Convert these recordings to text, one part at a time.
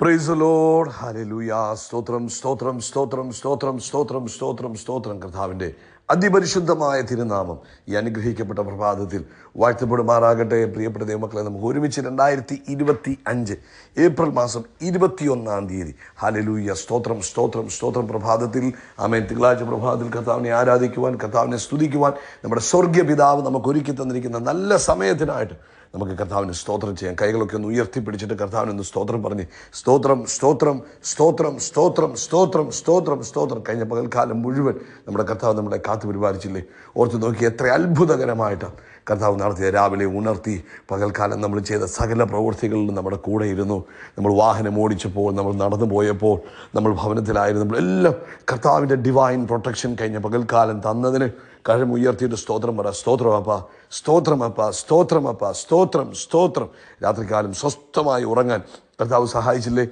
Praise the Lord. Hallelujah. സ്തോത്രം സ്തോത്രം സ്തോത്രം സ്തോത്രം സ്തോത്രം സ്തോത്രം സ്തോത്രം. കർത്താവിൻ്റെ അതിപരിശുദ്ധമായ തിരുനാമം ഈ അനുഗ്രഹിക്കപ്പെട്ട പ്രഭാതത്തിൽ വാഴ്ത്തപ്പെടുമാറാകട്ടെ. പ്രിയപ്പെട്ട ദൈവമക്കളെ, നമുക്ക് ഒരുമിച്ച് 2025 ഏപ്രിൽ മാസം 21 ഹല്ലേലൂയ. സ്തോത്രം സ്തോത്രം സ്തോത്രം. പ്രഭാതത്തിൽ ആമേൻ, തിങ്കളാഴ്ച പ്രഭാതത്തിൽ കർത്താവിനെ ആരാധിക്കുവാൻ, കർത്താവിനെ സ്തുതിക്കുവാൻ നമ്മുടെ സ്വർഗീയ പിതാവ് നമുക്ക് ഒരുക്കി തന്നിരിക്കുന്ന നല്ല സമയത്തിനായിട്ട് നമുക്ക് കർത്താവിന് സ്തോത്രം ചെയ്യാം. കൈകളൊക്കെ ഒന്ന് ഉയർത്തിപ്പിടിച്ചിട്ട് കർത്താവിനൊന്ന് സ്തോത്രം പറഞ്ഞ് സ്തോത്രം സ്തോത്രം സ്തോത്രം സ്തോത്രം സ്തോത്രം സ്തോത്രം സ്തോത്രം. കഴിഞ്ഞ പകൽക്കാലം മുഴുവൻ നമ്മുടെ കർത്താവ് നമ്മളെ കാത്തു പരിപാലിച്ചില്ലേ? ഓർത്ത് നോക്കി എത്ര അത്ഭുതകരമായിട്ടാണ് കർത്താവ് നടത്തിയ. രാവിലെ ഉണർത്തി പകൽക്കാലം നമ്മൾ ചെയ്ത സകല പ്രവൃത്തികളിലും നമ്മുടെ കൂടെ ഇരുന്നു. നമ്മൾ വാഹനം ഓടിച്ചപ്പോൾ, നമ്മൾ നടന്നു പോയപ്പോൾ, നമ്മൾ ഭവനത്തിലായിരുന്നു, എല്ലാം കർത്താവിൻ്റെ ഡിവൈൻ പ്രൊട്ടക്ഷൻ കഴിഞ്ഞ പകൽക്കാലം തന്നതിന് കഴമുയർത്തിയിട്ട് സ്തോത്രം പറ. സ്തോത്രമപ്പ, സ്തോത്രമപ്പ, സ്തോത്രമപ്പ, സ്തോത്രം സ്തോത്രം. രാത്രികാലം സ്വസ്ഥമായി ഉറങ്ങാൻ കർത്താവ് സഹായിച്ചില്ലേ?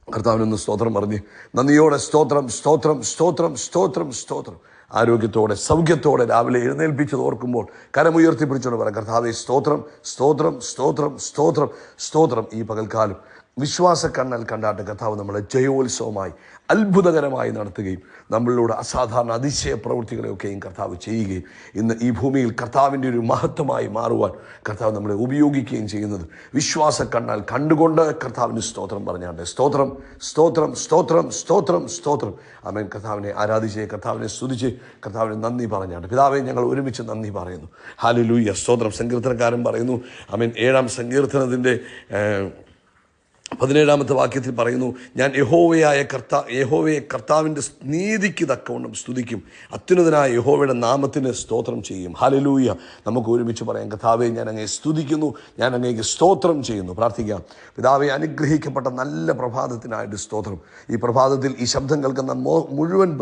കർത്താവിനൊന്ന് സ്തോത്രം പറഞ്ഞ് നന്ദിയോടെ സ്തോത്രം സ്തോത്രം സ്തോത്രം സ്തോത്രം സ്തോത്രം. ആരോഗ്യത്തോടെ സൗഖ്യത്തോടെ രാവിലെ എഴുന്നേൽപ്പിച്ചത് ഓർക്കുമ്പോൾ കരമുയർത്തി പിടിച്ചോണ്ട് പറയാം, കർത്താവേ സ്തോത്രം സ്തോത്രം സ്തോത്രം സ്തോത്രം സ്തോത്രം. ഈ പകൽക്കാലം വിശ്വാസ കണ്ണൽ കണ്ടാട്ട് കർത്താവ് നമ്മളെ ജയോത്സവമായി അത്ഭുതകരമായി നടത്തുകയും നമ്മളിലൂടെ അസാധാരണ അതിശയ പ്രവൃത്തികളെയൊക്കെയും കർത്താവ് ചെയ്യുകയും ഇന്ന് ഈ ഭൂമിയിൽ കർത്താവിൻ്റെ ഒരു മഹത്വമായി മാറുവാൻ കർത്താവ് നമ്മളെ ഉപയോഗിക്കുകയും ചെയ്യുന്നത് വിശ്വാസ കണ്ണാൽ കണ്ടുകൊണ്ട് കർത്താവിന് സ്തോത്രം പറഞ്ഞാട്ടെ. സ്തോത്രം സ്തോത്രം സ്തോത്രം സ്തോത്രം സ്തോത്രം. ആമേൻ. കർത്താവിനെ ആരാധിച്ച്, കർത്താവിനെ സ്തുതിച്ച്, കർത്താവിനെ നന്ദി പറഞ്ഞാട്ടെ. പിതാവേ, ഞങ്ങൾ ഒരുമിച്ച് നന്ദി പറയുന്നു. ഹല്ലേലൂയ. സ്തോത്രം. സങ്കീർത്തനക്കാരൻ പറയുന്നു, ആമേൻ, 7-ാം സങ്കീർത്തനത്തിൻ്റെ 17-ാമത്തെ വാക്യത്തിൽ പറയുന്നു, ഞാൻ യഹോവയെ കർത്താവിൻ്റെ നീതിക്ക് തക്കവണ്ണം സ്തുതിക്കും, അത്യുന്നതനായ യഹോവയുടെ നാമത്തിന് സ്തോത്രം ചെയ്യും. ഹല്ലേലൂയ. നമുക്ക് ഒരുമിച്ച് പറയാം, കർത്താവെ ഞാൻ അങ്ങയെ സ്തുതിക്കുന്നു, ഞാൻ അങ്ങേക്ക് സ്തോത്രം ചെയ്യുന്നു. പ്രാർത്ഥിക്കാം. പിതാവെ, അനുഗ്രഹിക്കപ്പെട്ട നല്ല പ്രഭാതത്തിനായിട്ട് സ്തോത്രം. ഈ പ്രഭാതത്തിൽ ഈ ശബ്ദം കേൾക്കുന്ന മുഴുവൻ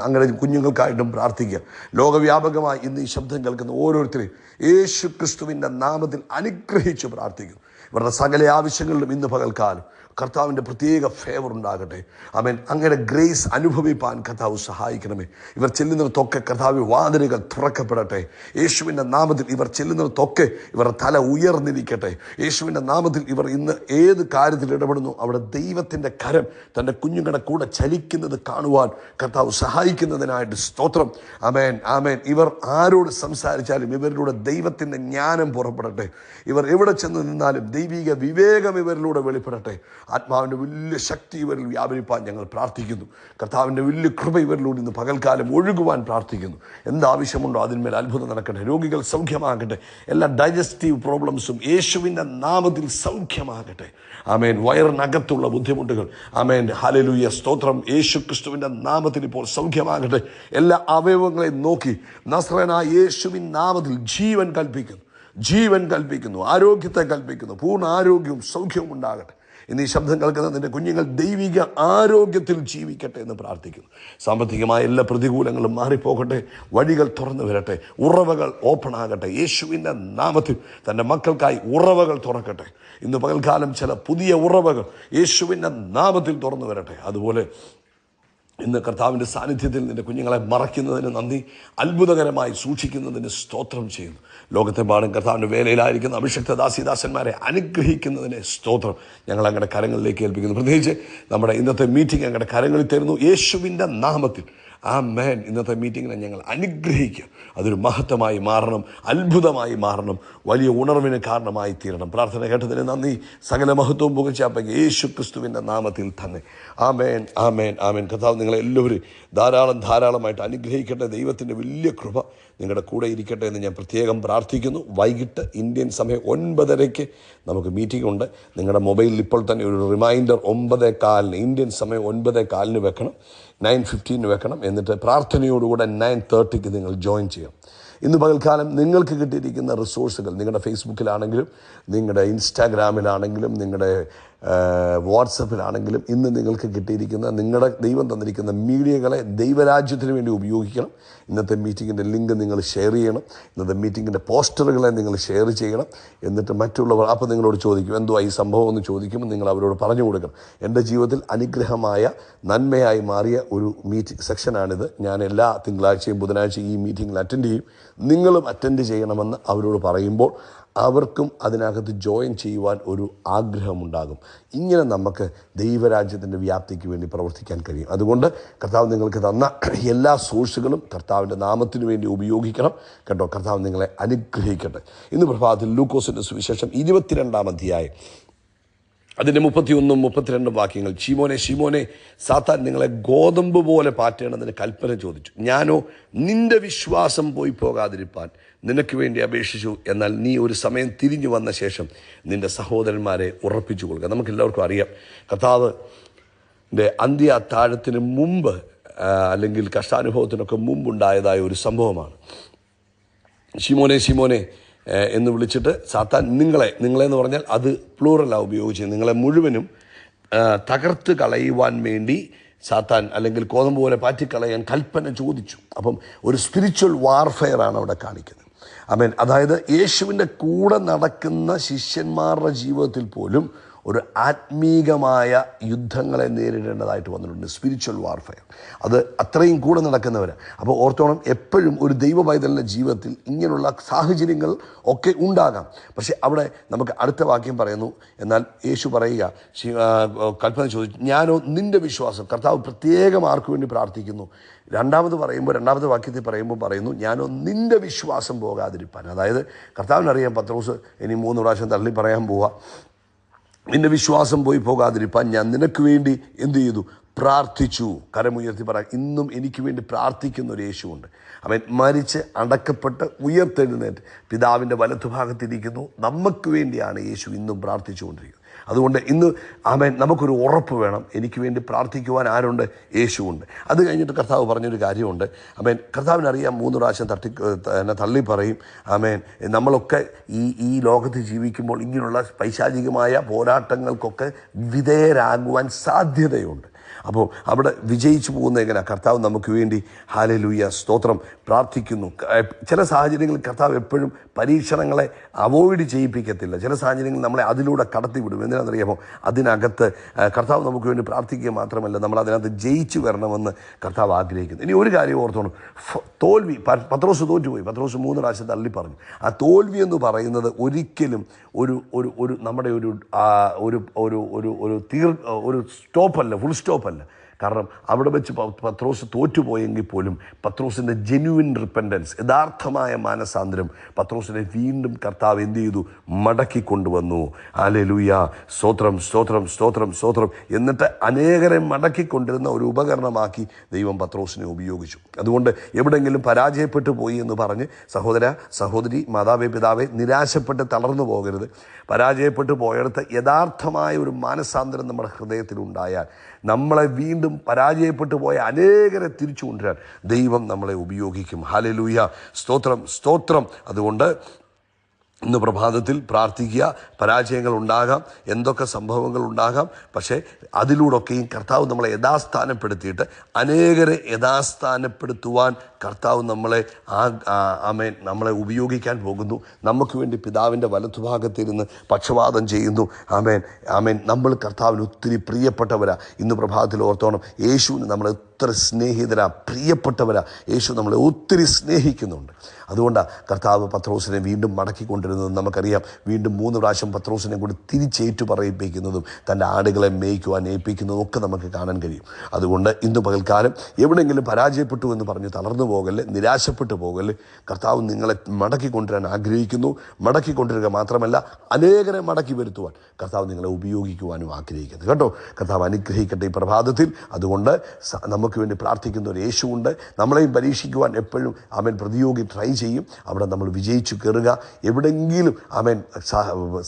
അങ്ങനെ കുഞ്ഞുങ്ങൾക്കായിട്ടും പ്രാർത്ഥിക്കുക. ലോകവ്യാപകമായി ഇന്ന് ഈ ശബ്ദം കേൾക്കുന്ന ഓരോരുത്തരെയും യേശു ക്രിസ്തുവിൻ്റെ നാമത്തിൽ അനുഗ്രഹിച്ച് പ്രാർത്ഥിക്കുന്നു. ഇവരുടെ സകല ആവശ്യങ്ങളിലും ഇന്ന് പകൽക്കാലം കർത്താവിൻ്റെ പ്രത്യേക ഫേവർ ഉണ്ടാകട്ടെ. ആമേൻ. അങ്ങയുടെ ഗ്രേസ് അനുഭവിപ്പാൻ കർത്താവ് സഹായിക്കണമേ. ഇവർ ചെല്ലുന്നിടത്തൊക്കെ കർത്താവ് വാതിലുകൾ തുറക്കപ്പെടട്ടെ. യേശുവിൻ്റെ നാമത്തിൽ ഇവർ ചെല്ലുന്നിടത്തൊക്കെ ഇവരുടെ തല ഉയർന്നിരിക്കട്ടെ. യേശുവിൻ്റെ നാമത്തിൽ ഇവർ ഇന്ന് ഏത് കാര്യത്തിൽ ഇടപെടുന്നു അവിടെ ദൈവത്തിൻ്റെ കരം തൻ്റെ കുഞ്ഞുങ്ങളുടെ കൂടെ ചലിക്കുന്നത് കാണുവാൻ കർത്താവ് സഹായിക്കുന്നതിനായിട്ട് സ്തോത്രം. ആമേൻ ആമേൻ. ഇവർ ആരോട് സംസാരിച്ചാലും ഇവരിലൂടെ ദൈവത്തിൻ്റെ ജ്ഞാനം പുറപ്പെടട്ടെ. ഇവർ എവിടെ ചെന്ന് നിന്നാലും ദൈവിക വിവേകം ഇവരിലൂടെ വെളിപ്പെടട്ടെ. ആത്മാവിൻ്റെ വലിയ ശക്തി ഇവരിൽ വ്യാപരിപ്പാൻ ഞങ്ങൾ പ്രാർത്ഥിക്കുന്നു. കർത്താവിൻ്റെ വലിയ കൃപ ഇവരിലൂടെ ഇന്ന് പകൽക്കാലം ഒഴുകുവാൻ പ്രാർത്ഥിക്കുന്നു. എന്താവശ്യമുണ്ടോ അതിന്മേൽ അത്ഭുതം നടക്കട്ടെ. രോഗികൾ സൗഖ്യമാകട്ടെ. എല്ലാ ഡൈജസ്റ്റീവ് പ്രോബ്ലംസും യേശുവിൻ്റെ നാമത്തിൽ സൗഖ്യമാകട്ടെ. ആമേൻ. വയറിനകത്തുള്ള ബുദ്ധിമുട്ടുകൾ, ആമേൻ, ഹല്ലേലൂയ, സ്തോത്രം, യേശു ക്രിസ്തുവിൻ്റെ നാമത്തിൽ ഇപ്പോൾ സൗഖ്യമാകട്ടെ. എല്ലാ അവയവങ്ങളെയും നോക്കി നസ്രയനായ യേശുവിൻ നാമത്തിൽ ജീവൻ കൽപ്പിക്കുന്നു, ജീവൻ കൽപ്പിക്കുന്നു, ആരോഗ്യത്തെ കൽപ്പിക്കുന്നു. പൂർണ്ണ ആരോഗ്യവും സൗഖ്യവും ഉണ്ടാകട്ടെ. ഇന്ന് ഈ ശബ്ദം കേൾക്കുന്ന നിന്റെ കുഞ്ഞുങ്ങൾ ദൈവിക ആരോഗ്യത്തിൽ ജീവിക്കട്ടെ എന്ന് പ്രാർത്ഥിക്കുന്നു. സാമ്പത്തികമായ എല്ലാ പ്രതികൂലങ്ങളും മാറിപ്പോകട്ടെ. വഴികൾ തുറന്നു വരട്ടെ. ഉറവകൾ ഓപ്പൺ ആകട്ടെ. യേശുവിൻ്റെ നാമത്തിൽ തൻ്റെ മക്കൾക്കായി ഉറവകൾ തുറക്കട്ടെ. ഇന്ന് പകൽക്കാലം ചില പുതിയ ഉറവകൾ യേശുവിൻ്റെ നാമത്തിൽ തുറന്നു വരട്ടെ. അതുപോലെ ഇന്ന് കർത്താവിൻ്റെ സാന്നിധ്യത്തിൽ നിൻ്റെ കുഞ്ഞുങ്ങളെ മറയ്ക്കുന്നതിന് നന്ദി, അത്ഭുതകരമായി സൂക്ഷിക്കുന്നതിന് സ്തോത്രം ചെയ്യുന്നു. ലോകത്തെമ്പാടും കർത്താവിൻ്റെ വേലയിലായിരിക്കുന്ന അഭിഷിക്ത ദാസിദാസന്മാരെ അനുഗ്രഹിക്കുന്നതിന് സ്തോത്രം ഞങ്ങൾ അങ്ങയുടെ കരങ്ങളിലേക്ക് ഏൽപ്പിക്കുന്നു. പ്രത്യേകിച്ച് നമ്മുടെ ഇന്നത്തെ മീറ്റിംഗ് അങ്ങയുടെ കരങ്ങളിൽ തരുന്നു യേശുവിൻ്റെ നാമത്തിൽ. ആമേൻ. ഇന്നത്തെ മീറ്റിങ്ങിനെ ഞങ്ങൾ അനുഗ്രഹിക്കുക. അതൊരു മഹത്വമായി മാറണം, അത്ഭുതമായി മാറണം, വലിയ ഉണർവിന് കാരണമായി തീരണം. പ്രാർത്ഥന കേട്ടതിന് നന്ദി. സകല മഹത്വവും പുകച്ചാപ്പയ്ക്ക് യേശു ക്രിസ്തുവിൻ്റെ നാമത്തിൽ തന്നെ. ആമേൻ ആമേൻ ആമേൻ. കർത്താവ് നിങ്ങളെ എല്ലാവരും ധാരാളമായിട്ട് അനുഗ്രഹിക്കട്ടെ. ദൈവത്തിൻ്റെ വലിയ കൃപ നിങ്ങളുടെ കൂടെ ഇരിക്കട്ടെ എന്ന് ഞാൻ പ്രത്യേകം പ്രാർത്ഥിക്കുന്നു. വൈകിട്ട് ഇന്ത്യൻ സമയം 9:30 നമുക്ക് മീറ്റിംഗ് ഉണ്ട്. നിങ്ങളുടെ മൊബൈലിൽ ഇപ്പോൾ തന്നെ ഒരു റിമൈൻഡർ 9:15 ഇന്ത്യൻ സമയം 9:15 വെക്കണം, 9:15 വെക്കണം. എന്നിട്ട് പ്രാർത്ഥനയോടുകൂടെ 9:30 നിങ്ങൾ ജോയിൻ ചെയ്യാം. ഇന്ന് പകൽക്കാലം നിങ്ങൾക്ക് കിട്ടിയിരിക്കുന്ന റിസോഴ്സുകൾ നിങ്ങളുടെ ഫേസ്ബുക്കിലാണെങ്കിലും നിങ്ങളുടെ ഇൻസ്റ്റാഗ്രാമിലാണെങ്കിലും നിങ്ങളുടെ വാട്സപ്പിലാണെങ്കിലും ഇന്ന് നിങ്ങൾക്ക് കിട്ടിയിരിക്കുന്ന നിങ്ങളുടെ ദൈവം തന്നിരിക്കുന്ന മീഡിയകളെ ദൈവരാജ്യത്തിന് വേണ്ടി ഉപയോഗിക്കണം. ഇന്നത്തെ മീറ്റിങ്ങിൻ്റെ ലിങ്ക് നിങ്ങൾ ഷെയർ ചെയ്യണം. ഇന്നത്തെ മീറ്റിങ്ങിൻ്റെ പോസ്റ്ററുകളെ നിങ്ങൾ ഷെയർ ചെയ്യണം. എന്നിട്ട് മറ്റുള്ളവർ അപ്പോൾ നിങ്ങളോട് ചോദിക്കും എന്തുവാ ഈ സംഭവം എന്ന് ചോദിക്കുമ്പോൾ നിങ്ങൾ അവരോട് പറഞ്ഞു കൊടുക്കണം. എൻ്റെ ജീവിതത്തിൽ അനുഗ്രഹമായ നന്മയായി മാറിയ ഒരു മീറ്റിംഗ് സെക്ഷനാണിത്. ഞാൻ എല്ലാ തിങ്കളാഴ്ചയും ബുധനാഴ്ചയും ഈ മീറ്റിങ്ങിൽ അറ്റൻഡ് ചെയ്യും. നിങ്ങളും അറ്റൻഡ് ചെയ്യണമെന്ന് അവരോട് പറയുമ്പോൾ അവർക്കും അതിനകത്ത് ജോയിൻ ചെയ്യുവാൻ ഒരു ആഗ്രഹമുണ്ടാകും. ഇങ്ങനെ നമുക്ക് ദൈവരാജ്യത്തിൻ്റെ വ്യാപ്തിക്ക് വേണ്ടി പ്രവർത്തിക്കാൻ കഴിയും. അതുകൊണ്ട് കർത്താവ് നിങ്ങൾക്ക് തന്ന എല്ലാ സോഴ്സുകളും കർത്താവിൻ്റെ നാമത്തിന് വേണ്ടി ഉപയോഗിക്കണം കേട്ടോ. കർത്താവ് നിങ്ങളെ അനുഗ്രഹിക്കട്ടെ. ഇന്ന് പ്രഭാതത്തിൽ ലൂക്കോസിൻ്റെ സുവിശേഷം 22-ാം അധ്യായം അതിൻ്റെ 31 32 വാക്യങ്ങൾ. ശിമോനെ ശിമോനെ, സാത്താൻ നിങ്ങളെ ഗോതമ്പ് പോലെ പാറ്റേണ്ടതിന് കൽപ്പന ചോദിച്ചു. ഞാനോ നിന്റെ വിശ്വാസം പോയി പോകാതിരിപ്പാൻ നിനക്ക് വേണ്ടി അപേക്ഷിച്ചു. എന്നാൽ നീ ഒരു സമയം തിരിഞ്ഞു വന്ന ശേഷം നിന്റെ സഹോദരന്മാരെ ഉറപ്പിച്ചു കൊള്ളുക. നമുക്കെല്ലാവർക്കും അറിയാം, കർത്താവിൻ്റെ അന്ത്യ അത്താഴത്തിന് മുമ്പ് അല്ലെങ്കിൽ കഷ്ടാനുഭവത്തിനൊക്കെ മുമ്പുണ്ടായതായ ഒരു സംഭവമാണ്. ശിമോനെ ശിമോനെ എന്ന് വിളിച്ചിട്ട് സാത്താൻ നിങ്ങളെ എന്ന് പറഞ്ഞാൽ അത് പ്ലൂറലാണ് ഉപയോഗിച്ചത്, നിങ്ങളെ മുഴുവനും തകർത്ത് കളയുവാൻ വേണ്ടി സാത്താൻ അല്ലെങ്കിൽ കോതമ്പ് പോലെ പാറ്റിക്കളയാൻ കൽപ്പന ചോദിച്ചു. അപ്പം ഒരു സ്പിരിച്വൽ വാർഫെയറാണ് അവിടെ കാണിക്കുന്നത്. ആമേൻ. അതായത് യേശുവിൻ്റെ കൂടെ നടക്കുന്ന ശിഷ്യന്മാരുടെ ജീവിതത്തിൽ പോലും ഒരു ആത്മീകമായ യുദ്ധങ്ങളെ നേരിടേണ്ടതായിട്ട് വന്നിട്ടുണ്ട്. സ്പിരിച്വൽ വാർഫെയർ അത് അത്രയും കൂടെ നടക്കുന്നവർ. അപ്പോൾ ഓർത്തോണം, എപ്പോഴും ഒരു ദൈവ പൈതലിൻ്റെ ജീവിതത്തിൽ ഇങ്ങനെയുള്ള സാഹചര്യങ്ങൾ ഒക്കെ ഉണ്ടാകാം. പക്ഷേ അവിടെ നമുക്ക് അടുത്ത വാക്യം പറയുന്നു, എന്നാൽ യേശു പറയുക, കൽപ്പന ചോദിച്ചു, ഞാനോ നിൻ്റെ വിശ്വാസം. കർത്താവ് പ്രത്യേകം ആർക്കു വേണ്ടി പ്രാർത്ഥിക്കുന്നു? രണ്ടാമത്തെ വാക്യത്തിൽ പറയുന്നു, ഞാനോ നിൻ്റെ വിശ്വാസം പോകാതിരിപ്പാൻ. അതായത് കർത്താവിനറിയാം പത്രോസ് ഇനി 3 പ്രാവശ്യം തള്ളി പറയാൻ പോവുക. നിന്റെ വിശ്വാസം പോയി പോകാതിരിപ്പാൻ ഞാൻ നിനക്ക് വേണ്ടി എന്ത് ചെയ്തു? പ്രാർത്ഥിച്ചു. കരമുയർത്തി പറയാം, ഇന്നും എനിക്ക് വേണ്ടി പ്രാർത്ഥിക്കുന്ന ഒരു യേശുവുണ്ട്. അവൻ മരിച്ച് അടക്കപ്പെട്ട് ഉയർത്തെഴുന്നേറ്റ് പിതാവിൻ്റെ വലത്തുഭാഗത്തിരിക്കുന്നു. നമുക്ക് വേണ്ടിയാണ് യേശു ഇന്നും പ്രാർത്ഥിച്ചുകൊണ്ടിരിക്കുന്നത്. അതുകൊണ്ട് ഇന്ന് ആമേൻ, നമുക്കൊരു ഉറപ്പ് വേണം, എനിക്ക് വേണ്ടി പ്രാർത്ഥിക്കുവാൻ ആരുണ്ട്? യേശുവുണ്ട്. അത് കഴിഞ്ഞിട്ട് കർത്താവ് പറഞ്ഞൊരു കാര്യമുണ്ട്. ആമേൻ, കർത്താവിനറിയാം 3 പ്രാവശ്യം തള്ളി പറയും. ആമേൻ, നമ്മളൊക്കെ ഈ ലോകത്ത് ജീവിക്കുമ്പോൾ ഇങ്ങനെയുള്ള പൈശാചികമായ പോരാട്ടങ്ങൾക്കൊക്കെ വിധേയരാകുവാൻ സാധ്യതയുണ്ട്. അപ്പോൾ അവിടെ വിജയിച്ചു പോകുന്ന എങ്ങനെ? കർത്താവ് നമുക്ക് വേണ്ടി ഹല്ലേലൂയ സ്തോത്രം പ്രാർത്ഥിക്കുന്നു. ചില സാഹചര്യങ്ങളിൽ കർത്താവ് എപ്പോഴും പരീക്ഷണങ്ങളെ അവോയ്ഡ് ചെയ്യിപ്പിക്കത്തില്ല. ചില സാഹചര്യങ്ങളിൽ നമ്മളെ അതിലൂടെ കടത്തിവിടും. എന്തിനാണെന്നറിയാമോ? അതിനകത്ത് കർത്താവ് നമുക്ക് വേണ്ടി പ്രാർത്ഥിക്കുക മാത്രമല്ല, നമ്മൾ അതിനകത്ത് ജയിച്ചു വരണമെന്ന് കർത്താവ് ആഗ്രഹിക്കുന്നു. ഇനി ഒരു കാര്യം ഓർത്തോണം, തോൽവി. പത്രോസ് തോറ്റുപോയി. പത്രോസ് 3 പ്രാവശ്യം തള്ളി പറഞ്ഞു. ആ തോൽവി എന്ന് പറയുന്നത് ഒരിക്കലും ഒരു നമ്മുടെ ഒരു സ്റ്റോപ്പല്ല, ഫുൾ സ്റ്റോപ്പല്ല. കാരണം അവിടെ വെച്ച് പത്രോസ് തോറ്റുപോയെങ്കിൽ പോലും പത്രോസിൻ്റെ ജെന്യുവിൻ റിപ്പൻറ്റൻസ്, യഥാർത്ഥമായ മാനസാന്തരം പത്രോസിനെ വീണ്ടും കർത്താവ് എന്ത് ചെയ്തു? മടക്കി കൊണ്ടുവന്നു. ഹല്ലേലൂയ സ്തോത്രം സ്തോത്രം സ്തോത്രം സ്തോത്രം. എന്നിട്ട് അനേകരെ മടക്കിക്കൊണ്ടിരുന്ന ഒരു ഉപകരണമാക്കി ദൈവം പത്രോസിനെ ഉപയോഗിച്ചു. അതുകൊണ്ട് എവിടെയെങ്കിലും പരാജയപ്പെട്ടു പോയി എന്ന് പറഞ്ഞ് സഹോദര സഹോദരി, മാതാവേ പിതാവേ, നിരാശപ്പെട്ട് തളർന്നു പോകരുത്. പരാജയപ്പെട്ടു പോയടത്ത് യഥാർത്ഥമായ ഒരു മാനസാന്തരം നമ്മുടെ ഹൃദയത്തിലുണ്ടായാൽ നമ്മളെ വീണ്ടും പരാജയപ്പെട്ടു പോയ അനേകരെ തിരിച്ചു കൊണ്ടുവരാൻ ദൈവം നമ്മളെ ഉപയോഗിക്കും. ഹല്ലേലൂയ സ്തോത്രം സ്തോത്രം. അതുകൊണ്ട് ഇന്ന് പ്രഭാതത്തിൽ പ്രാർത്ഥിക്കുക. പരാജയങ്ങൾ ഉണ്ടാകാം, എന്തൊക്കെ സംഭവങ്ങൾ ഉണ്ടാകാം, പക്ഷേ അതിലൂടെയൊക്കെയും കർത്താവ് നമ്മളെ യഥാസ്ഥാനപ്പെടുത്തിയിട്ട് അനേകരെ യഥാസ്ഥാനപ്പെടുത്തുവാൻ കർത്താവ് നമ്മളെ ഉപയോഗിക്കാൻ പോകുന്നു. നമുക്ക് വേണ്ടി പിതാവിൻ്റെ വലത്തുഭാഗത്തിരുന്ന് പക്ഷപാതം ചെയ്യുന്നു. ആമേൻ. നമ്മൾ കർത്താവിന് ഒത്തിരി പ്രിയപ്പെട്ടവരാ. ഇന്ന് പ്രഭാതത്തിൽ ഓർത്തോണം, യേശുവിന് നമ്മളെ ഒത്തിരി സ്നേഹിതരാ, പ്രിയപ്പെട്ടവരാ. യേശു നമ്മളെ ഒത്തിരി സ്നേഹിക്കുന്നുണ്ട്. അതുകൊണ്ടാണ് കർത്താവ് പത്രോസിനെ വീണ്ടും മടക്കിക്കൊണ്ടിരുന്നതും നമുക്കറിയാം. വീണ്ടും 3 പ്രാവശ്യം പത്രോസിനെ കൂടി തിരിച്ചേറ്റു പറയിപ്പിക്കുന്നതും തൻ്റെ ആടുകളെ മേയ്ക്കുവാൻ ഏൽപ്പിക്കുന്നതും ഒക്കെ നമുക്ക് കാണാൻ കഴിയും. അതുകൊണ്ട് ഇന്ന് പകൽക്കാലം എവിടെയെങ്കിലും പരാജയപ്പെട്ടു എന്ന് പറഞ്ഞ് തളർന്നു പോകല്ലേ, നിരാശപ്പെട്ടു പോകല്ലേ. കർത്താവ് നിങ്ങളെ മടക്കിക്കൊണ്ടുവരാൻ ആഗ്രഹിക്കുന്നു. മടക്കിക്കൊണ്ടിരിക്കുക മാത്രമല്ല, അനേകരെ മടക്കി വരുത്തുവാൻ കർത്താവ് നിങ്ങളെ ഉപയോഗിക്കുവാനും ആഗ്രഹിക്കുന്നു കേട്ടോ. കർത്താവ് അനുഗ്രഹിക്കട്ടെ ഈ പ്രഭാതത്തിൽ. അതുകൊണ്ട് നമുക്ക് വേണ്ടി പ്രാർത്ഥിക്കുന്ന ഒരു യേശുവുണ്ട്. നമ്മളെയും പരീക്ഷിക്കുവാൻ എപ്പോഴും അവൻ പ്രതിയോഗി ട്രൈ ചെയ്യും. അവിടെ നമ്മൾ വിജയിച്ചു കയറുക. എവിടെയെങ്കിലും അവൻ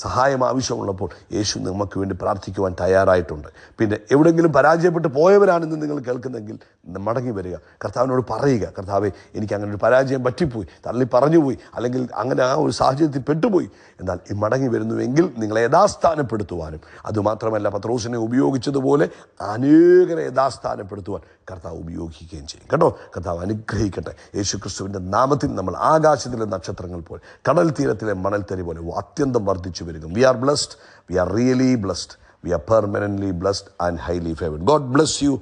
സഹായം ആവശ്യമുള്ളപ്പോൾ യേശു നമുക്ക് വേണ്ടി പ്രാർത്ഥിക്കുവാൻ തയ്യാറായിട്ടുണ്ട്. പിന്നെ എവിടെയെങ്കിലും പരാജയപ്പെട്ട് പോയവരാണെന്ന് നിങ്ങൾ കേൾക്കുന്നെങ്കിൽ മടങ്ങി വരിക. കർത്താവിനോട് പറയുക, കർത്താവേ, എനിക്ക് അങ്ങനെ ഒരു പരാജയം പറ്റിപ്പോയി, തള്ളി പറഞ്ഞുപോയി, അല്ലെങ്കിൽ അങ്ങനെ ആ ഒരു സാഹചര്യത്തിൽ പെട്ടുപോയി. എന്നാൽ ഈ മടങ്ങി വരുന്നുവെങ്കിൽ നിങ്ങളെ യഥാസ്ഥാനപ്പെടുത്തുവാനും, അതുമാത്രമല്ല പത്രോസിനെ ഉപയോഗിച്ചതുപോലെ അനേകരെ യഥാസ്ഥാനപ്പെടുത്തുവാൻ കർത്താവ് ഉപയോഗിക്കുകയും ചെയ്യും കേട്ടോ. കർത്താവ് അനുഗ്രഹിക്കട്ടെ. യേശു ക്രിസ്തുവിൻ്റെ നാമത്തിൽ നമ്മൾ ആകാശത്തിലെ നക്ഷത്രങ്ങൾ പോലെ, കടൽ തീരത്തിലെ മണൽത്തരി പോലെ അത്യന്തം വർദ്ധിച്ചു വരിക. We are blessed. We are really blessed. We are permanently blessed and highly favored. God bless you.